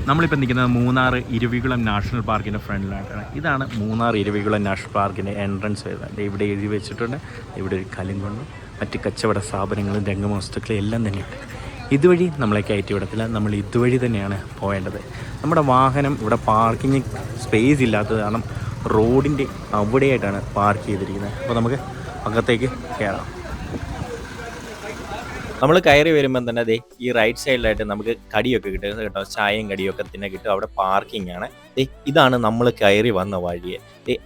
നമ്മളിപ്പോൾ നിൽക്കുന്നത് മൂന്നാർ ഇരവികുളം നാഷണൽ പാർക്കിൻ്റെ ഫ്രണ്ടിലായിട്ടാണ്. ഇതാണ് മൂന്നാർ ഇരവികുളം നാഷണൽ പാർക്കിൻ്റെ എൻട്രൻസ് വരുന്നത്. ഇവിടെ എഴുതി വെച്ചിട്ടുണ്ട്. ഇവിടെ ഒരു കലുങ്കൊണ്ടും മറ്റ് കച്ചവട സ്ഥാപനങ്ങളും രംഗവസ്തുക്കളും എല്ലാം തന്നെയുണ്ട്. ഇതുവഴി നമ്മളെ കയറ്റി വിടത്തില്ല, നമ്മൾ ഇതുവഴി തന്നെയാണ് പോകേണ്ടത്. നമ്മുടെ വാഹനം ഇവിടെ പാർക്കിംഗ് സ്പേസ് ഇല്ലാത്തത് കാരണം റോഡിൻ്റെ അവിടെയായിട്ടാണ് പാർക്ക് ചെയ്തിരിക്കുന്നത്. അപ്പോൾ നമുക്ക് അകത്തേക്ക് കയറാം. നമ്മൾ കയറി വരുമ്പം തന്നെ ദേ ഈ റൈറ്റ് സൈഡിലായിട്ട് നമുക്ക് കടിയൊക്കെ കിട്ടും കേട്ടോ. ചായയും കടിയൊക്കെ തന്നെ കിട്ടും. അവിടെ പാർക്കിംഗ് ആണ്. ഇതാണ് നമ്മൾ കയറി വന്ന വഴിയെ.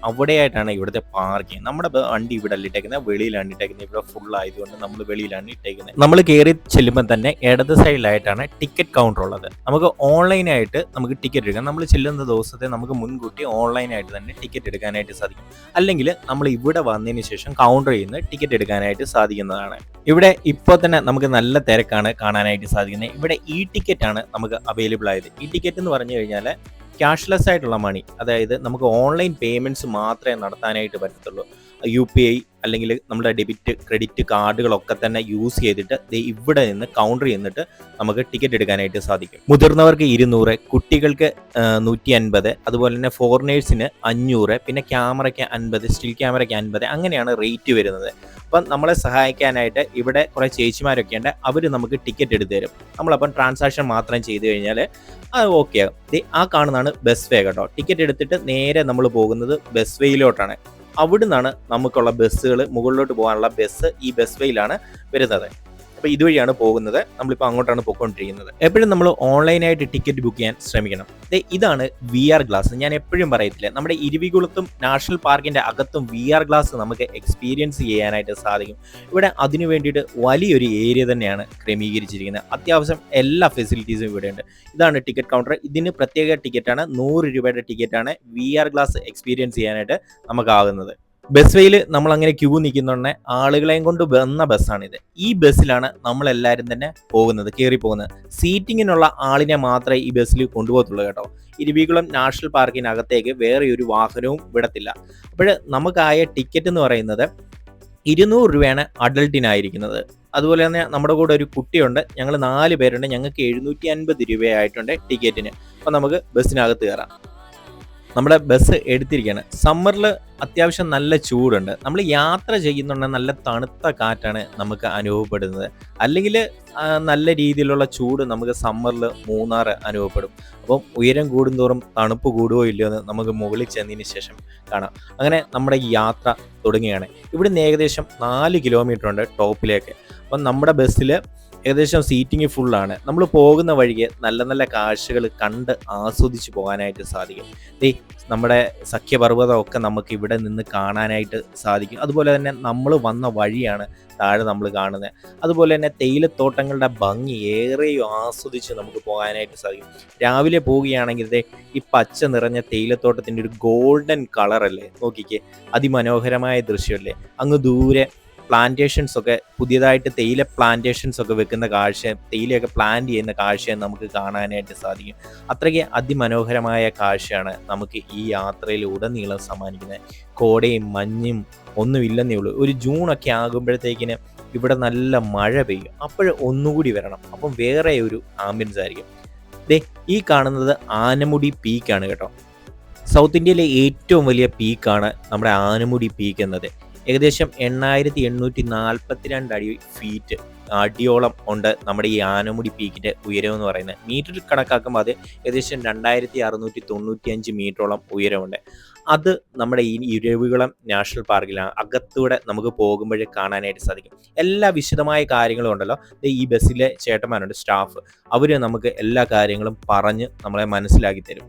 അവിടെയായിട്ടാണ് ഇവിടുത്തെ പാർക്കിംഗ്. നമ്മുടെ വണ്ടി ഇവിടെ അല്ല ഇട്ടേക്കുന്നത്, വെളിയിലാണ് ഇട്ടേക്കുന്നത്. ഇവിടെ ഫുൾ ആയതുകൊണ്ട് നമ്മൾ വെളിയിലാണ് ഇട്ടേക്കുന്നത്. നമ്മൾ കയറി ചെല്ലുമ്പോൾ തന്നെ ഇടത് സൈഡിലായിട്ടാണ് ടിക്കറ്റ് കൗണ്ടർ ഉള്ളത്. നമുക്ക് ഓൺലൈനായിട്ട് നമുക്ക് ടിക്കറ്റ് എടുക്കാം. നമ്മൾ ചെല്ലുന്ന ദിവസത്തെ നമുക്ക് മുൻകൂട്ടി ഓൺലൈനായിട്ട് തന്നെ ടിക്കറ്റ് എടുക്കാനായിട്ട് സാധിക്കും. അല്ലെങ്കിൽ നമ്മൾ ഇവിടെ വന്നതിന് ശേഷം കൗണ്ടറിൽ നിന്ന് ടിക്കറ്റ് എടുക്കാനായിട്ട് സാധിക്കുന്നതാണ്. ഇവിടെ ഇപ്പോൾ തന്നെ നമുക്ക് നല്ല തിരക്കാണ് കാണാനായിട്ട് സാധിക്കുന്നത്. ഇവിടെ ഇ ടിക്കറ്റ് ആണ് നമുക്ക് അവൈലബിൾ ആയത്. ഇ ടിക്കറ്റ് എന്ന് പറഞ്ഞു കഴിഞ്ഞാൽ ക്യാഷ്ലെസ് ആയിട്ടുള്ള മണി, അതായത് നമുക്ക് ഓൺലൈൻ പേയ്മെൻറ്റ്സ് മാത്രമേ നടത്താനായിട്ട് പറ്റത്തുള്ളൂ. UPI അല്ലെങ്കിൽ നമ്മുടെ ഡെബിറ്റ് ക്രെഡിറ്റ് കാർഡുകളൊക്കെ തന്നെ യൂസ് ചെയ്തിട്ട് ഇവിടെ നിന്ന് കൗണ്ടർ ചെയ്യുന്നിട്ട് നമുക്ക് ടിക്കറ്റ് എടുക്കാനായിട്ട് സാധിക്കും. മുതിർന്നവർക്ക് 200, കുട്ടികൾക്ക് 150, അതുപോലെ തന്നെ ഫോറിനേഴ്സിന് 500, പിന്നെ ക്യാമറയ്ക്ക് 50, സ്റ്റിൽ ക്യാമറയ്ക്ക് 50, അങ്ങനെയാണ് റേറ്റ് വരുന്നത്. അപ്പം നമ്മളെ സഹായിക്കാനായിട്ട് ഇവിടെ കുറേ ചേച്ചിമാരൊക്കെ ഉണ്ട്. അവർ നമുക്ക് ടിക്കറ്റ് എടുത്തു തരും. നമ്മളപ്പം ട്രാൻസാക്ഷൻ മാത്രം ചെയ്ത് കഴിഞ്ഞാൽ അത് ഓക്കെ ആകും. ആ കാണുന്നതാണ് ബസ് വേ കേട്ടോ. ടിക്കറ്റ് എടുത്തിട്ട് നേരെ നമ്മൾ പോകുന്നത് ബസ് വേയിലോട്ടാണ്. അവിടെ നിന്നാണ് നമുക്കുള്ള ബസ്സുകൾ, മുകളിലോട്ട് പോകാനുള്ള ബസ് ഈ ബസ് വേയിലാണ് വരുന്നത്. അപ്പോൾ ഇതുവഴിയാണ് പോകുന്നത്. നമ്മളിപ്പോൾ അങ്ങോട്ടാണ് പോയിക്കൊണ്ടിരിക്കുന്നത്. എപ്പോഴും നമ്മൾ ഓൺലൈനായിട്ട് ടിക്കറ്റ് ബുക്ക് ചെയ്യാൻ ശ്രമിക്കണം. ഇതാണ് VR ഗ്ലാസ്. ഞാൻ എപ്പോഴും പറയത്തില്ല, നമ്മുടെ ഇരവികുളത്തും നാഷണൽ പാർക്കിൻ്റെ അകത്തും VR ഗ്ലാസ് നമുക്ക് എക്സ്പീരിയൻസ് ചെയ്യാനായിട്ട് സാധിക്കും. ഇവിടെ അതിനു വേണ്ടിയിട്ട് വലിയൊരു ഏരിയ തന്നെയാണ് ക്രമീകരിച്ചിരിക്കുന്നത്. അത്യാവശ്യം എല്ലാ ഫെസിലിറ്റീസും ഇവിടെയുണ്ട്. ഇതാണ് ടിക്കറ്റ് കൗണ്ടർ. ഇതിന് പ്രത്യേക ടിക്കറ്റാണ്, 100 രൂപയുടെ ടിക്കറ്റാണ് VR ഗ്ലാസ് എക്സ്പീരിയൻസ് ചെയ്യാനായിട്ട് നമുക്കാകുന്നത്. ബസ് വേയിൽ നമ്മൾ അങ്ങനെ ക്യൂ നിൽക്കുന്നുണ്ടെ ആളുകളെയും കൊണ്ട് വന്ന ബസ്സാണിത്. ഈ ബസ്സിലാണ് നമ്മളെല്ലാവരും തന്നെ പോകുന്നത്, കയറി പോകുന്നത്. സീറ്റിങ്ങിനുള്ള ആളിനെ മാത്രമേ ഈ ബസ്സിൽ കൊണ്ടുപോകത്തുള്ളൂ കേട്ടോ. ഇരവികുളം നാഷണൽ പാർക്കിനകത്തേക്ക് വേറെ ഒരു വാഹനവും വിടത്തില്ല. അപ്പോൾ നമുക്കായ ടിക്കറ്റ് എന്ന് പറയുന്നത് 200 രൂപയാണ് അഡൾട്ടിനായിരിക്കുന്നത്. അതുപോലെ തന്നെ നമ്മുടെ കൂടെ ഒരു കുട്ടിയുണ്ട്. ഞങ്ങൾ 4 പേരുണ്ട്. ഞങ്ങൾക്ക് 750 രൂപയായിട്ടുണ്ട് ടിക്കറ്റിന്. അപ്പോൾ നമുക്ക് ബസ്സിനകത്ത് കയറാം. നമ്മുടെ ബസ് എടുത്തിരിക്കുകയാണ്. സമ്മറിൽ അത്യാവശ്യം നല്ല ചൂടുണ്ട്. നമ്മൾ യാത്ര ചെയ്യുന്നുണ്ടെങ്കിൽ നല്ല തണുത്ത കാറ്റാണ് നമുക്ക് അനുഭവപ്പെടുന്നത്. അല്ലെങ്കിൽ നല്ല രീതിയിലുള്ള ചൂട് നമുക്ക് സമ്മറിൽ മൂന്നാർ അനുഭവപ്പെടും. അപ്പം ഉയരം കൂടുന്തോറും തണുപ്പ് കൂടുകയോ ഇല്ലയോ എന്ന് നമുക്ക് മുകളിൽ ചെന്നതിന് ശേഷം കാണാം. അങ്ങനെ നമ്മുടെ യാത്ര തുടങ്ങുകയാണ്. ഇവിടുന്ന് ഏകദേശം 4 കിലോമീറ്റർ ഉണ്ട് ടോപ്പിലേക്ക്. അപ്പം നമ്മുടെ ബസ്സിൽ ഏകദേശം സീറ്റിംഗ് ഫുള്ളാണ്. നമ്മൾ പോകുന്ന വഴിക്ക് നല്ല നല്ല കാഴ്ചകൾ കണ്ട് ആസ്വദിച്ച് പോകാനായിട്ട് സാധിക്കും. നമ്മുടെ സഖ്യപർവ്വതമൊക്കെ നമുക്ക് ഇവിടെ നിന്ന് കാണാനായിട്ട് സാധിക്കും. അതുപോലെ തന്നെ നമ്മൾ വന്ന വഴിയാണ് താഴെ നമ്മൾ കാണുന്നത്. അതുപോലെ തന്നെ തേയിലത്തോട്ടങ്ങളുടെ ഭംഗി ഏറെയും ആസ്വദിച്ച് നമുക്ക് പോകാനായിട്ട് സാധിക്കും. രാവിലെ പോവുകയാണെങ്കിൽ ഈ പച്ച നിറഞ്ഞ തേയിലത്തോട്ടത്തിൻ്റെ ഒരു ഗോൾഡൻ കളറല്ലേ, നോക്കിക്കേ, അതിമനോഹരമായ ദൃശ്യമല്ലേ. അങ്ങ് ദൂരെ പ്ലാന്റേഷൻസ് ഒക്കെ, പുതിയതായിട്ട് തേയില പ്ലാന്റേഷൻസ് ഒക്കെ വെക്കുന്ന കാഴ്ച, തേയിലയൊക്കെ പ്ലാന്റ് ചെയ്യുന്ന കാഴ്ച നമുക്ക് കാണാനായിട്ട് സാധിക്കും. അത്രയ്ക്ക് അതിമനോഹരമായ കാഴ്ചയാണ് നമുക്ക് ഈ യാത്രയിൽ ഉടനീളം സമ്മാനിക്കുന്നത്. കോടയും മഞ്ഞും ഒന്നുമില്ലെന്നേ ഉള്ളൂ. ഒരു ജൂണൊക്കെ ആകുമ്പോഴത്തേക്കിന് ഇവിടെ നല്ല മഴ പെയ്യും. അപ്പോൾ ഒന്നുകൂടി വരണം. അപ്പം വേറെ ഒരു ആംബിയൻസ് ആയിരിക്കും. ഈ കാണുന്നത് ആനമുടി പീക്കാണ് കേട്ടോ. സൗത്ത് ഇന്ത്യയിലെ ഏറ്റവും വലിയ പീക്കാണ് നമ്മുടെ ആനമുടി പീക്ക് എന്നത്. ഏകദേശം 8842 ഫീറ്റ് അടിയോളം ഉണ്ട് നമ്മുടെ ഈ ആനമുടി പീക്കിൻ്റെ ഉയരം എന്ന് പറയുന്നത്. മീറ്ററിൽ കണക്കാക്കുമ്പോൾ അത് ഏകദേശം 2695 മീറ്ററോളം ഉയരമുണ്ട്. അത് നമ്മുടെ ഈ ഇരവികുളം നാഷണൽ പാർക്കിലാണ്. അകത്തൂടെ നമുക്ക് പോകുമ്പോഴേ കാണാനായിട്ട് സാധിക്കും. എല്ലാ വിശദമായ കാര്യങ്ങളും ഉണ്ടല്ലോ. ഈ ബസ്സിലെ ചേട്ടന്മാരുണ്ട്, സ്റ്റാഫ്, അവർ നമുക്ക് എല്ലാ കാര്യങ്ങളും പറഞ്ഞ് നമ്മളെ മനസ്സിലാക്കി തരും.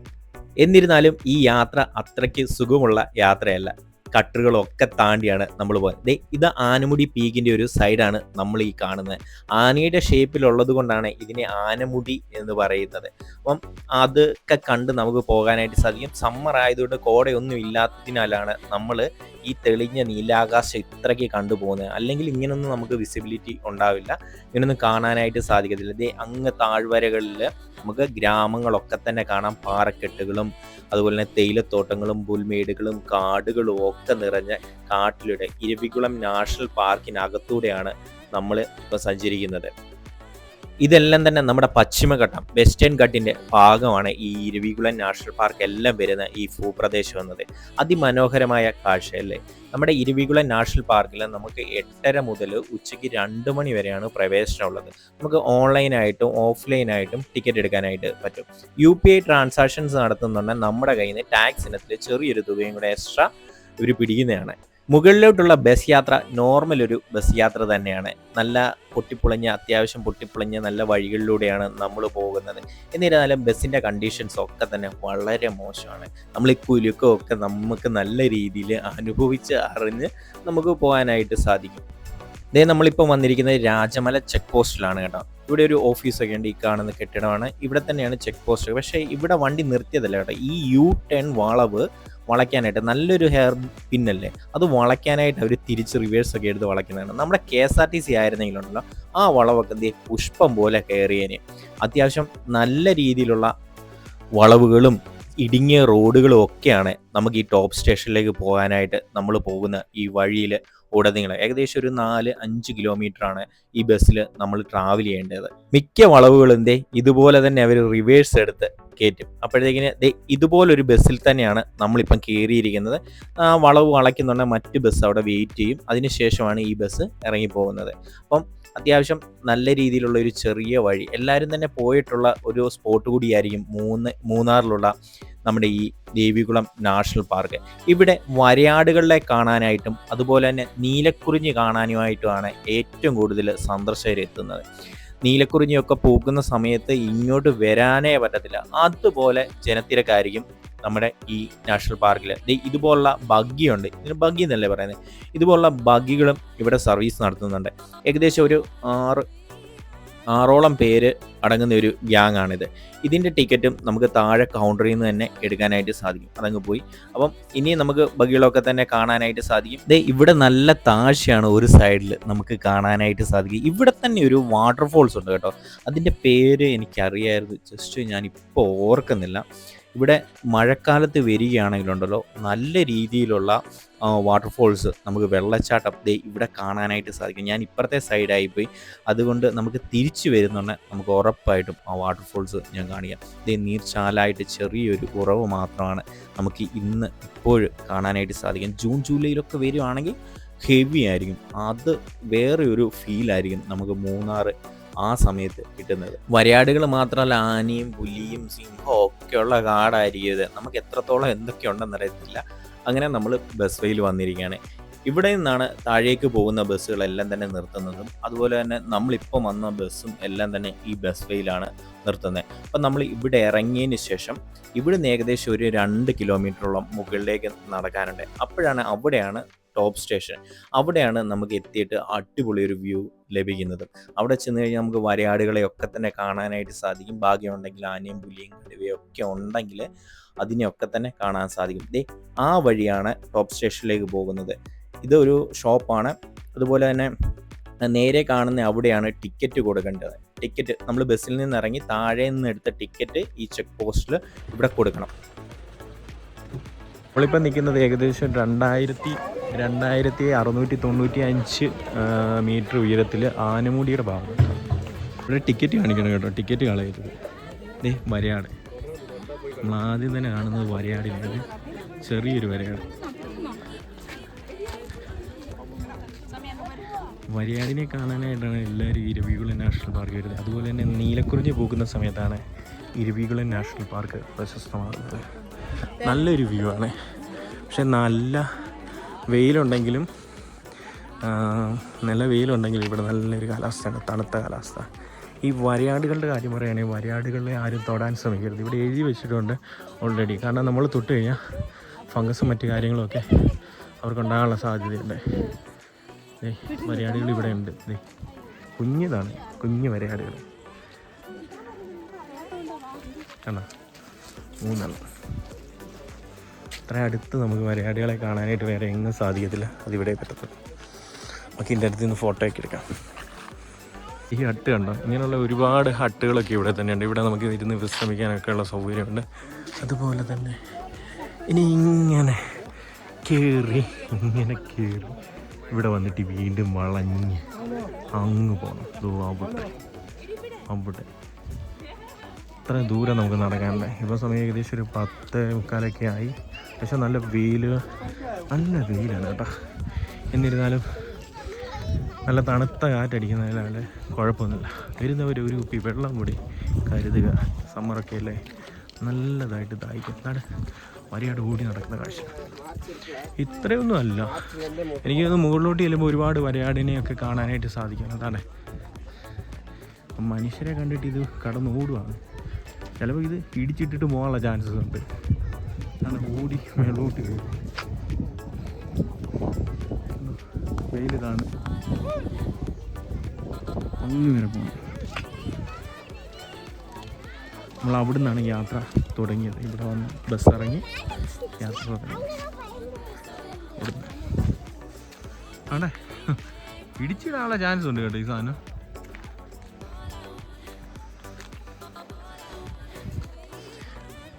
എന്നിരുന്നാലും ഈ യാത്ര അത്രയ്ക്ക് സുഖമുള്ള യാത്രയല്ല. കട്ടറുകളൊക്കെ താണ്ടിയാണ് നമ്മൾ പോകുന്നത്. ഇത് ആനമുടി പീക്കിൻ്റെ ഒരു സൈഡാണ് നമ്മൾ ഈ കാണുന്നത്. ആനയുടെ ഷേപ്പിലുള്ളത് കൊണ്ടാണ് ഇതിനെ ആനമുടി എന്ന് പറയുന്നത്. അപ്പം അതൊക്കെ കണ്ട് നമുക്ക് പോകാനായിട്ട് സാധിക്കും. സമ്മർ ആയതുകൊണ്ട് കോടയൊന്നും ഇല്ലാത്തതിനാലാണ് നമ്മൾ ഈ തെളിഞ്ഞ നീലാകാശം ഇത്രയ്ക്ക് കണ്ടുപോകുന്നത്. അല്ലെങ്കിൽ ഇങ്ങനൊന്നും നമുക്ക് വിസിബിലിറ്റി ഉണ്ടാവില്ല, ഇങ്ങനൊന്നും കാണാനായിട്ട് സാധിക്കത്തില്ല. അങ്ങ് താഴ്വരകളിൽ നമുക്ക് ഗ്രാമങ്ങളൊക്കെ തന്നെ കാണാം. പാറക്കെട്ടുകളും അതുപോലെ തന്നെ തേയിലത്തോട്ടങ്ങളും പുൽമേടുകളും കാടുകളും ഒക്കെ നിറഞ്ഞ കാട്ടിലൂടെ ഇരവികുളം നാഷണൽ പാർക്കിനകത്തൂടെയാണ് നമ്മൾ ഇപ്പോൾ സഞ്ചരിക്കുന്നത്. ഇതെല്ലാം തന്നെ നമ്മുടെ പശ്ചിമഘട്ടം വെസ്റ്റേൺ ഘട്ടിൻ്റെ ഭാഗമാണ് ഈ ഇരവികുളം നാഷണൽ പാർക്ക് എല്ലാം വരുന്ന ഈ ഭൂപ്രദേശം എന്നത്. അതിമനോഹരമായ കാഴ്ചയല്ലേ. നമ്മുടെ ഇരവികുളം നാഷണൽ പാർക്കിൽ നമുക്ക് 8:30 മുതൽ ഉച്ചയ്ക്ക് 2 മണി വരെയാണ് പ്രവേശനമുള്ളത്. നമുക്ക് ഓൺലൈനായിട്ടും ഓഫ്ലൈനായിട്ടും ടിക്കറ്റ് എടുക്കാനായിട്ട് പറ്റും. UPI ട്രാൻസാക്ഷൻസ് നടത്തുന്നുണ്ടെങ്കിൽ നമ്മുടെ കയ്യിൽ നിന്ന് ടാക്സ് ഇനത്തിൽ ചെറിയൊരു തുകയും കൂടെ എക്സ്ട്രാ ഇവർ പിടിക്കുന്നതാണ്. മുകളിലോട്ടുള്ള ബസ് യാത്ര നോർമൽ ഒരു ബസ് യാത്ര തന്നെയാണ്. നല്ല അത്യാവശ്യം പൊട്ടിപ്പൊളിഞ്ഞ നല്ല വഴികളിലൂടെയാണ് നമ്മൾ പോകുന്നത്. എന്നിരുന്നാലും ബസ്സിൻ്റെ കണ്ടീഷൻസ് ഒക്കെ തന്നെ വളരെ മോശമാണ്. നമ്മൾ ഈ കുലുക്കമൊക്കെ നമുക്ക് നല്ല രീതിയിൽ അനുഭവിച്ച് അറിഞ്ഞ് നമുക്ക് പോകാനായിട്ട് സാധിക്കും. നമ്മളിപ്പോൾ വന്നിരിക്കുന്നത് രാജമല ചെക്ക് പോസ്റ്റിലാണ് കേട്ടോ. ഇവിടെ ഒരു ഓഫീസൊക്കെ ഉണ്ട്. ഈ കാണുന്ന കെട്ടിടമാണ്. ഇവിടെ തന്നെയാണ് ചെക്ക് പോസ്റ്റ്. പക്ഷേ ഇവിടെ വണ്ടി നിർത്തിയതല്ല കേട്ടോ. ഈ U-turn വളവ് വളയ്ക്കാനായിട്ട് നല്ലൊരു ഹെയർ പിന്നല്ലേ, അത് വളയ്ക്കാനായിട്ട് അവർ തിരിച്ച് റിവേഴ്സൊക്കെ എടുത്ത് വളയ്ക്കുന്നതാണ്. നമ്മുടെ KSRTC ആയിരുന്നെങ്കിലുണ്ടല്ലോ ആ വളവൊക്കെ പുഷ്പം പോലെ കയറിയേനെ. അത്യാവശ്യം നല്ല രീതിയിലുള്ള വളവുകളും ഇടുങ്ങിയ റോഡുകളും ഒക്കെയാണ് നമുക്ക് ഈ ടോപ്പ് സ്റ്റേഷനിലേക്ക് പോകാനായിട്ട് നമ്മൾ പോകുന്ന ഈ വഴിയിൽ ഉടനീളം. ഏകദേശം ഒരു 4-5 കിലോമീറ്ററാണ് ഈ ബസ്സിൽ നമ്മൾ ട്രാവൽ ചെയ്യേണ്ടത്. മിക്ക വളവുകളും ഇതുപോലെ തന്നെ അവർ റിവേഴ്സ് എടുത്ത് കയറ്റും. അപ്പോഴത്തേക്കിന് ഇതുപോലൊരു ബസ്സിൽ തന്നെയാണ് നമ്മളിപ്പം കയറിയിരിക്കുന്നത്. ആ വളവ് വളയ്ക്കുന്നുണ്ടെങ്കിൽ മറ്റ് ബസ് അവിടെ വെയിറ്റ് ചെയ്യും. അതിനുശേഷമാണ് ഈ ബസ് ഇറങ്ങിപ്പോകുന്നത്. അപ്പം അത്യാവശ്യം നല്ല രീതിയിലുള്ള ഒരു ചെറിയ വഴി, എല്ലാവരും തന്നെ പോയിട്ടുള്ള ഒരു സ്പോട്ട് കൂടിയായിരിക്കും മൂന്നാറിലുള്ള നമ്മുടെ ഈ ദേവികുളം നാഷണൽ പാർക്ക്. ഇവിടെ വരയാടുകളെ കാണാനായിട്ടും അതുപോലെ തന്നെ നീലക്കുറിഞ്ഞി കാണാനുമായിട്ടുമാണ് ഏറ്റവും കൂടുതൽ സന്ദർശകർ എത്തുന്നത്. നീലക്കുറിഞ്ഞിയൊക്കെ പോകുന്ന സമയത്ത് ഇങ്ങോട്ട് വരാനേ പറ്റത്തില്ല. അതുപോലെ ജനത്തിരക്കായിരിക്കും നമ്മുടെ ഈ നാഷണൽ പാർക്കിൽ. ഇതുപോലുള്ള ബഗ്ഗിയുണ്ട്. ഇതിന് ബഗ്ഗി എന്നല്ലേ പറയുന്നത്. ഇതുപോലുള്ള ബഗ്ഗികളും ഇവിടെ സർവീസ് നടത്തുന്നുണ്ട്. ഏകദേശം ഒരു 6ഓളം പേര് അടങ്ങുന്ന ഒരു ഗ്യാങ് ആണിത്. ഇതിൻ്റെ ടിക്കറ്റും നമുക്ക് താഴെ കൗണ്ടറിൽ നിന്ന് തന്നെ എടുക്കാനായിട്ട് സാധിക്കും. അതങ്ങ് പോയി. അപ്പം ഇനി നമുക്ക് ബഗ്ഗികളൊക്കെ തന്നെ കാണാനായിട്ട് സാധിക്കും. ഇവിടെ നല്ല താഴ്ചയാണ് ഒരു സൈഡിൽ നമുക്ക് കാണാനായിട്ട് സാധിക്കും. ഇവിടെ തന്നെ ഒരു വാട്ടർഫോൾസ് ഉണ്ട് കേട്ടോ. അതിൻ്റെ പേര് എനിക്കറിയായിരുന്നു, ജസ്റ്റ് ഞാനിപ്പോൾ ഓർക്കുന്നില്ല. ഇവിടെ മഴക്കാലത്ത് വരികയാണെങ്കിലുണ്ടല്ലോ നല്ല രീതിയിലുള്ള വാട്ടർഫോൾസ്, നമുക്ക് വെള്ളച്ചാട്ടം ഇവിടെ കാണാനായിട്ട് സാധിക്കും. ഞാൻ ഇപ്പുറത്തെ സൈഡായിപ്പോയി, അതുകൊണ്ട് നമുക്ക് തിരിച്ചു വരുന്നുണ്ടെങ്കിൽ നമുക്ക് ഉറപ്പായിട്ടും ആ വാട്ടർഫോൾസ് ഞാൻ കാണിക്കാം. നീർച്ചാലായിട്ട് ചെറിയൊരു കുറവ് മാത്രമാണ് നമുക്ക് ഇപ്പോഴും കാണാനായിട്ട് സാധിക്കും. ജൂൺ ജൂലൈയിലൊക്കെ വരികയാണെങ്കിൽ ഹെവി ആയിരിക്കും. അത് വേറെ ഒരു ഫീലായിരിക്കും നമുക്ക് മൂന്നാർ ആ സമയത്ത് കിട്ടുന്നത്. വരയാടുകൾ മാത്രമല്ല, ആനയും പുലിയും സിംഹവും ഒക്കെയുള്ള കാടായിരിക്കും ഇത്. നമുക്ക് എത്രത്തോളം എന്തൊക്കെയുണ്ടെന്ന് അറിയത്തില്ല. അങ്ങനെ നമ്മൾ ബസ് വേയിൽ വന്നിരിക്കുകയാണ്. ഇവിടെ നിന്നാണ് താഴേക്ക് പോകുന്ന ബസ്സുകളെല്ലാം തന്നെ നിർത്തുന്നതും അതുപോലെ തന്നെ നമ്മളിപ്പം വന്ന ബസ്സും എല്ലാം തന്നെ ഈ ബസ് വേയിലാണ് നിർത്തുന്നത്. അപ്പം നമ്മൾ ഇവിടെ ഇറങ്ങിയതിന് ശേഷം ഇവിടുന്ന് ഏകദേശം ഒരു 2 കിലോമീറ്ററോളം മുകളിലേക്ക് നടക്കാനുണ്ട്. അവിടെയാണ് ടോപ്പ് സ്റ്റേഷൻ. അവിടെയാണ് നമുക്ക് എത്തിയിട്ട് അടിപൊളി ഒരു വ്യൂ ലഭിക്കുന്നത്. അവിടെ ചെന്ന് കഴിഞ്ഞാൽ നമുക്ക് വരയാടുകളെയൊക്കെ തന്നെ കാണാനായിട്ട് സാധിക്കും. ഭാഗ്യമുണ്ടെങ്കിൽ ആനയും പുലിയും കടുവയും ഒക്കെ ഉണ്ടെങ്കിൽ അതിനെയൊക്കെ തന്നെ കാണാൻ സാധിക്കും. ആ വഴിയാണ് ടോപ്പ് സ്റ്റേഷനിലേക്ക് പോകുന്നത്. ഇതൊരു ഷോപ്പാണ്. അതുപോലെ തന്നെ നേരെ കാണുന്ന അവിടെയാണ് ടിക്കറ്റ് കൊടുക്കേണ്ടത്. ടിക്കറ്റ് നമ്മൾ ബസ്സിൽ നിന്ന് ഇറങ്ങി താഴെ നിന്ന് എടുത്ത ടിക്കറ്റ് ഈ ചെക്ക് പോസ്റ്റിൽ ഇവിടെ കൊടുക്കണം. നമ്മളിപ്പോൾ നിൽക്കുന്നത് ഏകദേശം 2695 മീറ്റർ ഉയരത്തിൽ ആനമുടിയുടെ ഭാഗം. ഇവിടെ ടിക്കറ്റ് കാണിക്കണം കേട്ടോ, ടിക്കറ്റ് കളയരുത്. വരയാട്, നമ്മൾ ആദ്യം തന്നെ കാണുന്നത് വരയാടിനാണ്. ചെറിയൊരു വരയാട്. വരയാടിനെ കാണാനായിട്ടാണ് എല്ലാവരും ഇരവികുളം നാഷണൽ പാർക്ക് വരുന്നത്. അതുപോലെ തന്നെ നീലക്കുറിഞ്ഞി പോകുന്ന സമയത്താണ് ഇരവികുളം നാഷണൽ പാർക്ക് പ്രശസ്തമാകുന്നത്. നല്ലൊരു വ്യൂ ആണ്. പക്ഷെ നല്ല വെയിലുണ്ടെങ്കിലും ഇവിടെ നല്ലൊരു കാലാവസ്ഥയാണ്, തണുത്ത കാലാവസ്ഥ. ഈ വരയാടുകളുടെ കാര്യം പറയുകയാണെങ്കിൽ വരയാടുകളെ ആരും തൊടാൻ ശ്രമിക്കരുത്. ഇവിടെ എഴുതി വെച്ചിട്ടുണ്ട് ഓൾറെഡി. കാരണം നമ്മൾ തൊട്ട് കഴിഞ്ഞാൽ ഫംഗസും മറ്റു കാര്യങ്ങളൊക്കെ അവർക്കുണ്ടാകാനുള്ള സാധ്യതയുണ്ട്. വരയാടുകൾ ഇവിടെ ഉണ്ട്. കുഞ്ഞിതാണ്, കുഞ്ഞു വരയാടുകൾ കണ്ടോ, 3 അത്ര അടുത്ത് നമുക്ക് വരയാടുകളെ കാണാനായിട്ട് വേറെ എങ്ങും സാധിക്കത്തില്ല. അതിവിടെ പറ്റത്തുള്ളൂ. നമുക്ക് ഇതിൻ്റെ അടുത്ത് നിന്ന് ഫോട്ടോ ഒക്കെ എടുക്കാം. ഈ ഹട്ട് കണ്ടോ, ഇങ്ങനെയുള്ള ഒരുപാട് ഹട്ടുകളൊക്കെ ഇവിടെ തന്നെയുണ്ട്. ഇവിടെ നമുക്ക് ഇരുന്ന് വിശ്രമിക്കാനൊക്കെ ഉള്ള സൗകര്യമുണ്ട്. അതുപോലെ തന്നെ ഇനി ഇങ്ങനെ കയറി ഇവിടെ വന്നിട്ട് വീണ്ടും വളഞ്ഞ് അങ്ങ് പോകണം. അവിടെ അവിടെ ഇത്രയും ദൂരം നമുക്ക് നടക്കാനുണ്ട്. ഇപ്പോൾ സമയം ഏകദേശം ഒരു 10:45 ആയി. പക്ഷെ നല്ല വെയിലാണ് കേട്ടോ. എന്നിരുന്നാലും നല്ല തണുത്ത കാറ്റടിക്കുന്നതിനാൽ കുഴപ്പമൊന്നുമില്ല. വരുന്നവർ ഒരു കുപ്പി വെള്ളം കൂടി കരുതുക. സമ്മറൊക്കെ അല്ലേ, നല്ലതായിട്ട് ദാഹിക്കും. വരിയാട് ഓടി നടക്കുന്ന കാഴ്ച ഇത്രയൊന്നും അല്ല. എനിക്കൊന്ന് മുകളിലോട്ട് ചെല്ലുമ്പോൾ ഒരുപാട് വരയാടിനെയൊക്കെ കാണാനായിട്ട് സാധിക്കും. അതാണ് മനുഷ്യരെ കണ്ടിട്ട് ഇത് കടന്നോടുവാണ്. ചിലപ്പോൾ ഇത് ഇടിച്ചിട്ടിട്ട് പോകാനുള്ള ചാൻസസ് ഉണ്ട്. അതാണ് ഓടി മേളോട്ട് കയറും. വെയിലിതാണ് അങ്ങ് വരെ പോകണം. നമ്മൾ അവിടെ നിന്നാണ് യാത്ര തുടങ്ങിയത്. ഇവിടെ വന്ന് ബസ് ഇറങ്ങി യാത്ര തുടങ്ങി. ഇവിടുന്ന് ആണേ ഇടിച്ചിടാനുള്ള ചാൻസ് ഉണ്ട് കേട്ടോ ഈ സാധനം.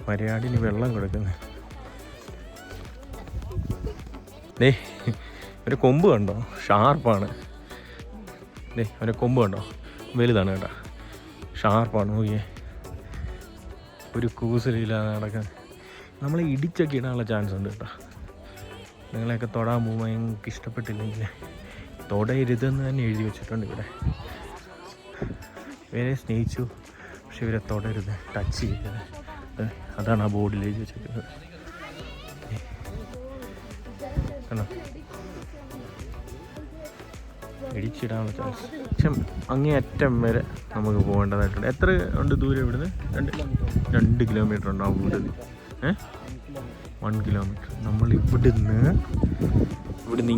വരയാടിന് വെള്ളം കൊടുക്കുന്നത്. ദേ ഒരു കൊമ്പ് കണ്ടോ, ഷാർപ്പാണ്. ദേ ഒരു കൊമ്പ് കണ്ടോ, വലുതാണ് കേട്ടോ, ഷാർപ്പാണ്. നോക്കിയേ, ഒരു കൂസലില്ലാതെ നടക്കാൻ. നമ്മളെ ഇടിച്ചൊക്കെ ഇടാനുള്ള ചാൻസ് ഉണ്ട് കേട്ടോ. നിങ്ങളെയൊക്കെ തൊടാൻ പോകുമ്പോൾ എനിക്ക് ഇഷ്ടപ്പെട്ടില്ലെങ്കിൽ തൊടരുതെന്ന് തന്നെ എഴുതി വെച്ചിട്ടുണ്ട് ഇവിടെ. ഇവരെ സ്നേഹിച്ചു, പക്ഷെ ഇവരെ തൊടരുത്, ടച്ച് ചെയ്യരുത്. അതാണ് ആ ബോർഡിൽ എഴുതി വെച്ചിരിക്കുന്നത്. കണ്ടോ, ഇടിച്ചിടാനുള്ള ചാൻസ്. പക്ഷെ അങ്ങേയറ്റം വരെ നമുക്ക് പോകേണ്ടതായിട്ടുണ്ട്. എത്ര ഉണ്ട് ദൂരം ഇവിടുന്ന്? 2 കിലോമീറ്റർ ഉണ്ടാവും ഇവിടുന്ന്. 1 കിലോമീറ്റർ. നമ്മൾ ഇവിടുന്ന്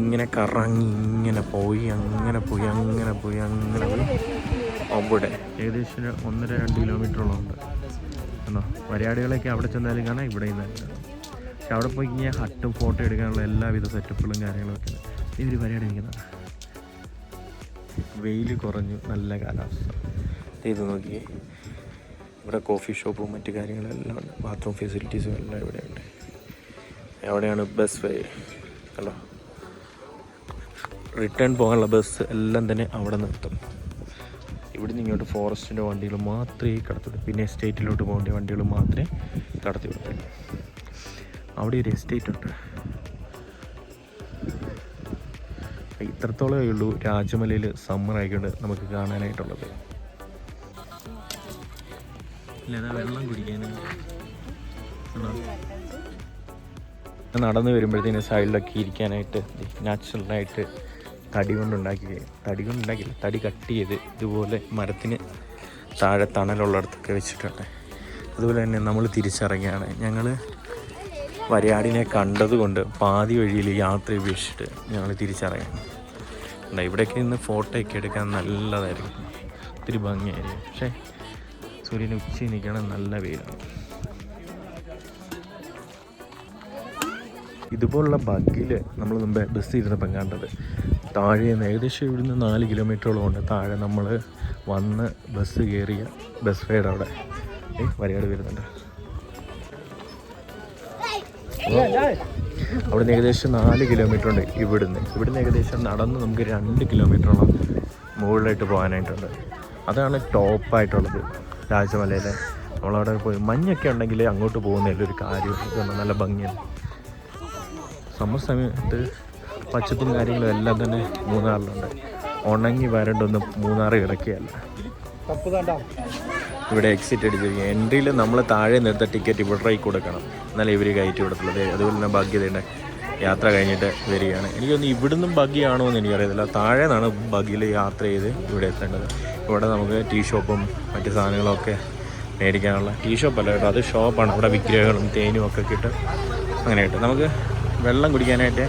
ഇങ്ങനെ കറങ്ങി ഇങ്ങനെ പോയി അവിടെ ഏകദേശം 1.5-2 കിലോമീറ്ററോളം ഉണ്ട്. എന്നോ വരയാടികളൊക്കെ അവിടെ ചെന്നാലും കാണാം, ഇവിടെ നിന്നാലും കാണാം. പക്ഷെ അവിടെ പോയി ഇങ്ങനെ ഹട്ടും ഫോട്ടോ എടുക്കാനുള്ള എല്ലാവിധ സെറ്റപ്പുകളും കാര്യങ്ങളൊക്കെ ഉണ്ട്. ഇവർ വരയാടി നിൽക്കുന്നതാണ്. വെയിൽ കുറഞ്ഞു, നല്ല കാലാവസ്ഥ. ഇത് നോക്കിയേ, ഇവിടെ കോഫി ഷോപ്പും മറ്റു കാര്യങ്ങളെല്ലാം ഉണ്ട്. ബാത്റൂം ഫെസിലിറ്റീസും എല്ലാം ഇവിടെ ഉണ്ട്. എവിടെയാണ് ബസ് വേ അല്ലോ, റിട്ടേൺ പോകാനുള്ള ബസ് എല്ലാം തന്നെ അവിടെ നിർത്തും. ഇവിടുന്ന് ഇങ്ങോട്ട് ഫോറസ്റ്റിൻ്റെ വണ്ടികൾ മാത്രമേ കടത്തിവിടൂ. പിന്നെ എസ്റ്റേറ്റിലോട്ട് പോകേണ്ട വണ്ടികൾ മാത്രമേ കടത്തിവിടത്തുള്ളൂ. അവിടെ ഒരു എസ്റ്റേറ്റ് ഉണ്ട്. ഇത്രത്തോളമേ ഉള്ളൂ രാജമലയിൽ സമ്മർ ആയിക്കൊണ്ട് നമുക്ക് കാണാനായിട്ടുള്ളത്. ഇല്ലാതെ വെള്ളം കുടിക്കാൻ നടന്നു വരുമ്പോഴത്തേന് സൈഡിലൊക്കെ ഇരിക്കാനായിട്ട് നാച്ചുറലായിട്ട് തടി കൊണ്ടുണ്ടാക്കില്ല, തടി കട്ട് ചെയ്ത് ഇതുപോലെ മരത്തിന് താഴെ തണലുള്ളിടത്തൊക്കെ വെച്ചിട്ടുണ്ട്. അതുപോലെ തന്നെ നമ്മൾ തിരിച്ചിറങ്ങിയാണ്. ഞങ്ങൾ വരയാടിനെ കണ്ടതുകൊണ്ട് പാതി വഴിയിൽ യാത്ര ഉപേക്ഷിച്ചിട്ട് ഞങ്ങൾ തിരിച്ചിറങ്ങി. ഇവിടെയൊക്കെ ഇന്ന് ഫോട്ടോയൊക്കെ എടുക്കാൻ നല്ലതായിരിക്കും, ഒത്തിരി ഭംഗിയായിരിക്കും. പക്ഷേ സൂര്യന് ഉച്ചയിൽ നിൽക്കണം, നല്ല വെയിലാണ്. ഇതുപോലുള്ള ബഗ്ഗിൽ നമ്മൾ മുമ്പേ ബസ് ഇരുന്നപ്പം കണ്ടത് താഴെ നിന്ന് ഏകദേശം ഇവിടുന്ന് 4 കിലോമീറ്ററോളം ഉണ്ട്. താഴെ നമ്മൾ വന്ന് ബസ് കയറിയ ബസ് ഫെയർ അവിടെ വരയാട് വരുന്നുണ്ട്. അവിടുന്ന് ഏകദേശം 4 കിലോമീറ്റർ ഉണ്ട്. ഇവിടുന്ന് ഏകദേശം നടന്ന് നമുക്ക് 2 കിലോമീറ്ററോളം മുകളിലായിട്ട് പോകാനായിട്ടുണ്ട്. അതാണ് ടോപ്പായിട്ടുള്ളത് രാജമലയിലെ. നമ്മളവിടെ പോയി മഞ്ഞൊക്കെ ഉണ്ടെങ്കിൽ അങ്ങോട്ട് പോകുന്നതിലൊരു കാര്യം ഇതാണ്, നല്ല ഭംഗിയാണ്. സമ്മർ സമയത്ത് പച്ചപ്പും കാര്യങ്ങളും എല്ലാം തന്നെ മൂന്നാറിലുണ്ട്. ഉണങ്ങി വരണ്ടൊന്നും മൂന്നാർ കിടക്കുകയല്ല. ഇവിടെ എക്സിറ്റ് അടിച്ചിരിക്കുക. എൻട്രിയിൽ നമ്മൾ താഴെ നിർത്ത ടിക്കറ്റ് ഇവിടെ കൊടുക്കണം, എന്നാലും ഇവർ കയറ്റി വിടത്തുള്ളത്. അതുപോലെ തന്നെ ഭാഗ്യതയുടെ യാത്ര കഴിഞ്ഞിട്ട് വരികയാണ്. എനിക്കൊന്ന് ഇവിടുന്നും ബഗ്ഗിയാണോ എന്ന് എനിക്കറിയത്തില്ല. താഴെ നിന്നാണ് ബഗ്ഗിൽ യാത്ര ചെയ്ത് ഇവിടെ എത്തേണ്ടത്. ഇവിടെ നമുക്ക് ടീ ഷോപ്പും മറ്റ് സാധനങ്ങളൊക്കെ മേടിക്കാനുള്ള, ടീ ഷോപ്പല്ല കേട്ടോ, അത് ഷോപ്പാണ്. അവിടെ വിഗ്രഹങ്ങളും തേനും ഒക്കെ കിട്ടും. അങ്ങനെ കിട്ടും. നമുക്ക് വെള്ളം കുടിക്കാനായിട്ട്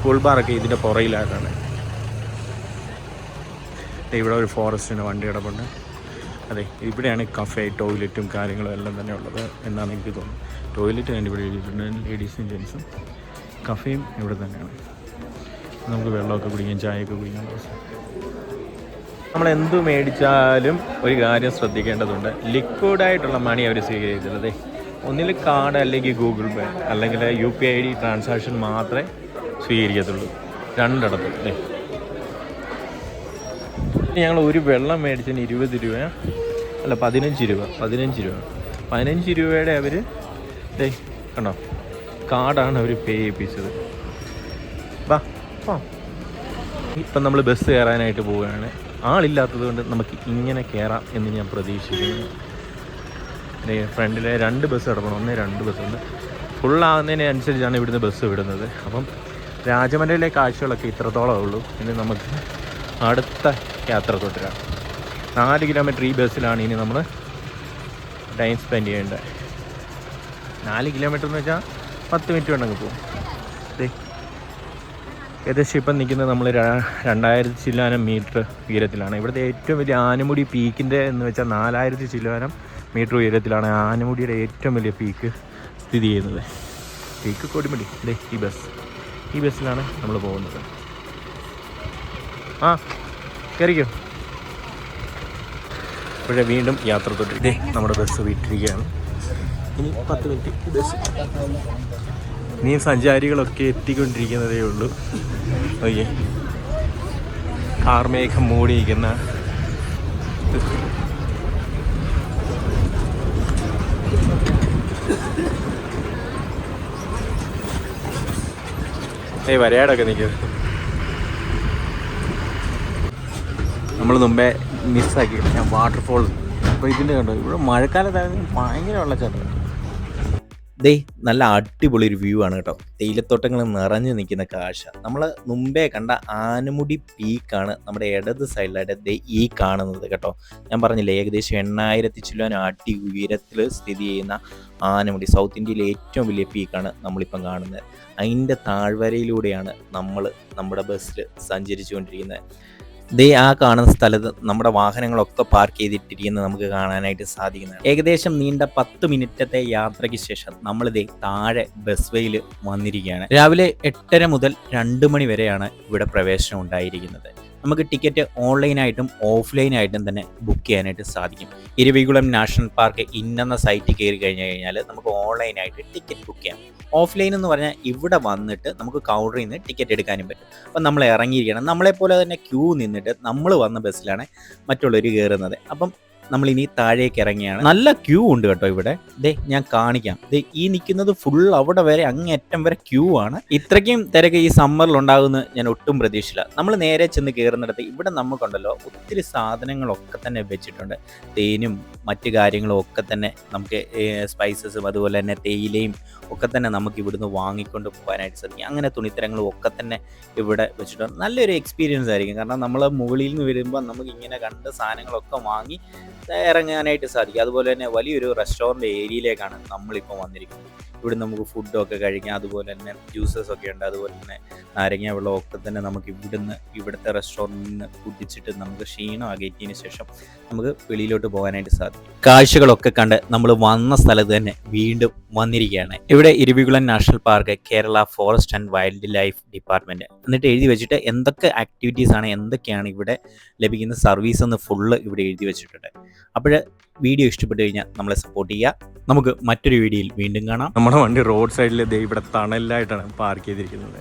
കൂൾ ബാറൊക്കെ ഇതിൻ്റെ പുറയിലായിട്ടാണ്. ഇവിടെ ഒരു ഫോറസ്റ്റിൻ്റെ വണ്ടി കിടപ്പുണ്ട്. അതെ, ഇവിടെയാണ് കഫേ, ടോയ്ലറ്റും കാര്യങ്ങളും എല്ലാം തന്നെ ഉള്ളത് എന്നാണ് എനിക്ക് തോന്നുന്നത്. ടോയ്ലറ്റ് തന്നെ ഇവിടെ എഴുതിയിട്ടുണ്ട്, ലേഡീസും ജെൻസും. കഫേയും ഇവിടെ തന്നെയാണ്. നമുക്ക് വെള്ളമൊക്കെ കുടിക്കാം, ചായയൊക്കെ കുടിക്കാൻ അവസ്ഥ. നമ്മളെന്ത് മേടിച്ചാലും ഒരു കാര്യം ശ്രദ്ധിക്കേണ്ടതുണ്ട്. ലിക്വിഡായിട്ടുള്ള മണി അവർ സ്വീകരിച്ചിട്ടുള്ളത്. ഒന്നിൽ കാർഡ് അല്ലെങ്കിൽ ഗൂഗിൾ പേ അല്ലെങ്കിൽ UPI ട്രാൻസാക്ഷൻ മാത്രമേ സ്വീകരിക്കത്തുള്ളൂ രണ്ടിടത്തും. ഞങ്ങൾ ഒരു വെള്ളം മേടിച്ചതിന് 20 രൂപ അല്ല 15 രൂപ 15 രൂപയുടെ അവർ കണ്ടോ കാർഡാണ് അവർ പേ ചെയ്യിപ്പിച്ചത്. വാ ഇപ്പം നമ്മൾ ബസ് കയറാനായിട്ട് പോവുകയാണ്. ആളില്ലാത്തത് കൊണ്ട് നമുക്ക് ഇങ്ങനെ കയറാം എന്ന് ഞാൻ പ്രതീക്ഷിക്കുന്നു. ഫ്രണ്ടിലെ 2 ബസ് കിടക്കണം, 2 ബസ്സുണ്ട്. ഫുള്ളാകുന്നതിനനുസരിച്ചാണ് ഇവിടുന്ന് ബസ് വിടുന്നത്. അപ്പം രാജമലയിലെ കാഴ്ചകളൊക്കെ ഇത്രത്തോളമേ ഉള്ളൂ. ഇനി നമുക്ക് അടുത്ത യാത്ര തുടരാം. 4 കിലോമീറ്റർ ഈ ബസ്സിലാണ് ഇനി നമ്മൾ ടൈം സ്പെൻഡ് ചെയ്യേണ്ടത്. 4 കിലോമീറ്റർ എന്ന് വെച്ചാൽ 10 മിനിറ്റ് വേണമെങ്കിൽ പോകും. ഏകദേശം ഇപ്പം നിൽക്കുന്നത് നമ്മൾ 2000 ചില്ലാനം മീറ്റർ ഉയരത്തിലാണ്. ഇവിടുത്തെ ഏറ്റവും വലിയ ആനമുടി പീക്കിൻ്റെ എന്ന് വെച്ചാൽ 4000 ചില്ലാനം മീറ്റർ ഉയരത്തിലാണ് ആനമുടിയുടെ ഏറ്റവും വലിയ പീക്ക് സ്ഥിതി ചെയ്യുന്നത്. പീക്ക് കൊടുമുടി. ഈ ബസ്സിലാണ് നമ്മൾ പോകുന്നത്. കയറിക്കോ. ഇപ്പോഴേ വീണ്ടും യാത്ര തുടരും. നമ്മുടെ ബസ് വിട്ടിരിക്കുകയാണ്. ഇനി 10 മിനിറ്റ് ബസ്. ഇനിയും സഞ്ചാരികളൊക്കെ എത്തിക്കൊണ്ടിരിക്കുന്നതേ ഉള്ളൂ. ഓക്കെ, കാർമേഘം മൂടിയിരിക്കുന്ന വരയാടൊക്കെ നിൽക്കുന്നത് നമ്മൾ മുമ്പേ മിസ്സാക്കി. ഞാൻ വാട്ടർഫോൾ അപ്പോൾ ഇതിൻ്റെ കണ്ടോ, ഇവിടെ മഴക്കാലത്തായിരുന്നു ഭയങ്കര വെള്ളച്ചാട്ടം. നല്ല അടിപൊളി ഒരു വ്യൂ ആണ് കേട്ടോ. തേയിലത്തോട്ടങ്ങൾ നിറഞ്ഞു നിൽക്കുന്ന കാഴ്ച. നമ്മൾ മുമ്പേ കണ്ട ആനമുടി പീക്കാണ് നമ്മുടെ ഇടത് സൈഡിലായിട്ട് ഈ കാണുന്നത് കേട്ടോ. ഞാൻ പറഞ്ഞില്ലേ, ഏകദേശം 8000 ചില്ലാനം അടി ഉയരത്തിൽ സ്ഥിതി ചെയ്യുന്ന ആനമുടി സൗത്ത് ഇന്ത്യയിലെ ഏറ്റവും വലിയ പീക്കാണ് നമ്മളിപ്പം കാണുന്നത്. അതിൻ്റെ താഴ്വരയിലൂടെയാണ് നമ്മൾ നമ്മുടെ ബസ്സിൽ സഞ്ചരിച്ചു കൊണ്ടിരിക്കുന്നത്. ആ കാണുന്ന സ്ഥലത്ത് നമ്മുടെ വാഹനങ്ങളൊക്കെ പാർക്ക് ചെയ്തിട്ടിരിക്കുന്നത് നമുക്ക് കാണാനായിട്ട് സാധിക്കുന്നതാണ്. ഏകദേശം നീണ്ട 10 മിനിറ്റത്തെ യാത്രയ്ക്ക് ശേഷം നമ്മൾ താഴെ ബസ് വേയിൽ വന്നിരിക്കുകയാണ്. രാവിലെ 8:30 മുതൽ 2 മണി വരെയാണ് ഇവിടെ പ്രവേശനം ഉണ്ടായിരിക്കുന്നത്. നമുക്ക് ടിക്കറ്റ് ഓൺലൈനായിട്ടും ഓഫ്ലൈനായിട്ടും തന്നെ ബുക്ക് ചെയ്യാനായിട്ട് സാധിക്കും. ഇരവികുളം നാഷണൽ പാർക്ക് ഇന്നെന്ന സൈറ്റിൽ കയറി കഴിഞ്ഞാൽ നമുക്ക് ഓൺലൈനായിട്ട് ടിക്കറ്റ് ബുക്ക് ചെയ്യാം. ഓഫ്ലൈൻ എന്ന് പറഞ്ഞാൽ ഇവിടെ വന്നിട്ട് നമുക്ക് കൗണ്ടറിൽ നിന്ന് ടിക്കറ്റ് എടുക്കാനും പറ്റും. അപ്പം നമ്മൾ ഇറങ്ങിയിരിക്കണം. നമ്മളെപ്പോലെ തന്നെ ക്യൂ നിന്നിട്ട് നമ്മൾ വന്ന ബസ്സിലാണ് മറ്റുള്ളവർ കയറുന്നത്. അപ്പം നമ്മളിനി താഴേക്ക് ഇറങ്ങിയാണ്. നല്ല ക്യൂ ഉണ്ട് കേട്ടോ ഇവിടെ. ഞാൻ കാണിക്കാം. ഈ നിൽക്കുന്നത് ഫുൾ അവിടെ വരെ അങ്ങേറ്റം വരെ ക്യൂ ആണ്. ഇത്രയ്ക്കും തിരക്ക് ഈ സമ്മറിൽ ഉണ്ടാകുമെന്ന് ഞാൻ ഒട്ടും പ്രതീക്ഷിച്ചില്ല. നമ്മൾ നേരെ ചെന്ന് കയറുന്നിടത്ത് ഇവിടെ നമുക്കുണ്ടല്ലോ ഒത്തിരി സാധനങ്ങളൊക്കെ തന്നെ വെച്ചിട്ടുണ്ട്. തേനും മറ്റു കാര്യങ്ങളും ഒക്കെ തന്നെ നമുക്ക് സ്പൈസസും അതുപോലെ തന്നെ തേയിലയും ഒക്കെ തന്നെ നമുക്ക് ഇവിടുന്ന് വാങ്ങിക്കൊണ്ട് പോകാനായിട്ട് സാധിക്കും. അങ്ങനെ തുണിത്തരങ്ങളും ഒക്കെ തന്നെ ഇവിടെ വെച്ചിട്ടുണ്ട്. നല്ലൊരു എക്സ്പീരിയൻസ് ആയിരിക്കും. കാരണം നമ്മൾ മുകളിൽ നിന്ന് വരുമ്പോൾ നമുക്ക് ഇങ്ങനെ കണ്ട് സാധനങ്ങളൊക്കെ വാങ്ങി ഇറങ്ങാനായിട്ട് സാധിക്കും. അതുപോലെ തന്നെ വലിയൊരു റെസ്റ്റോറൻറ്റ് ഏരിയയിലേക്കാണ് നമ്മളിപ്പോൾ വന്നിരിക്കുന്നത്. ഇവിടെ നമുക്ക് ഫുഡൊക്കെ കഴിക്കാം. അതുപോലെ തന്നെ ജ്യൂസസ് ഒക്കെ ഉണ്ട്. അതുപോലെ തന്നെ നാരങ്ങ വെള്ളം ഒക്കെ തന്നെ നമുക്ക് ഇവിടുത്തെ റെസ്റ്റോറൻറ്റിൽ നിന്ന് കുടിച്ചിട്ട് നമുക്ക് ക്ഷീണം അകറ്റിയതിന് ശേഷം നമുക്ക് വെളിയിലോട്ട് പോകാനായിട്ട് സാധിക്കും. കാഴ്ചകളൊക്കെ കണ്ട് നമ്മൾ വന്ന സ്ഥലത്ത് തന്നെ വീണ്ടും വന്നിരിക്കുകയാണ്. ഇവിടെ Eravikulam national park, Kerala forest and wild life department എന്നിട്ട് എഴുതി വെച്ചിട്ട് എന്തൊക്കെ ആക്ടിവിറ്റീസ് ആണ്, എന്തൊക്കെയാണ് ഇവിടെ ലഭിക്കുന്ന സർവീസ് എന്ന് ഫുള്ള് ഇവിടെ എഴുതി വെച്ചിട്ടുണ്ട്. അപ്പോൾ വീഡിയോ ഇഷ്ടപ്പെട്ടു കഴിഞ്ഞാൽ നമ്മളെ സപ്പോർട്ട് ചെയ്യുക. നമുക്ക് മറ്റൊരു വീഡിയോയിൽ വീണ്ടും കാണാം. നമ്മുടെ വണ്ടി റോഡ് സൈഡിൽ ഇവിടെ തണലായിട്ടാണ് പാർക്ക് ചെയ്തിരിക്കുന്നത്.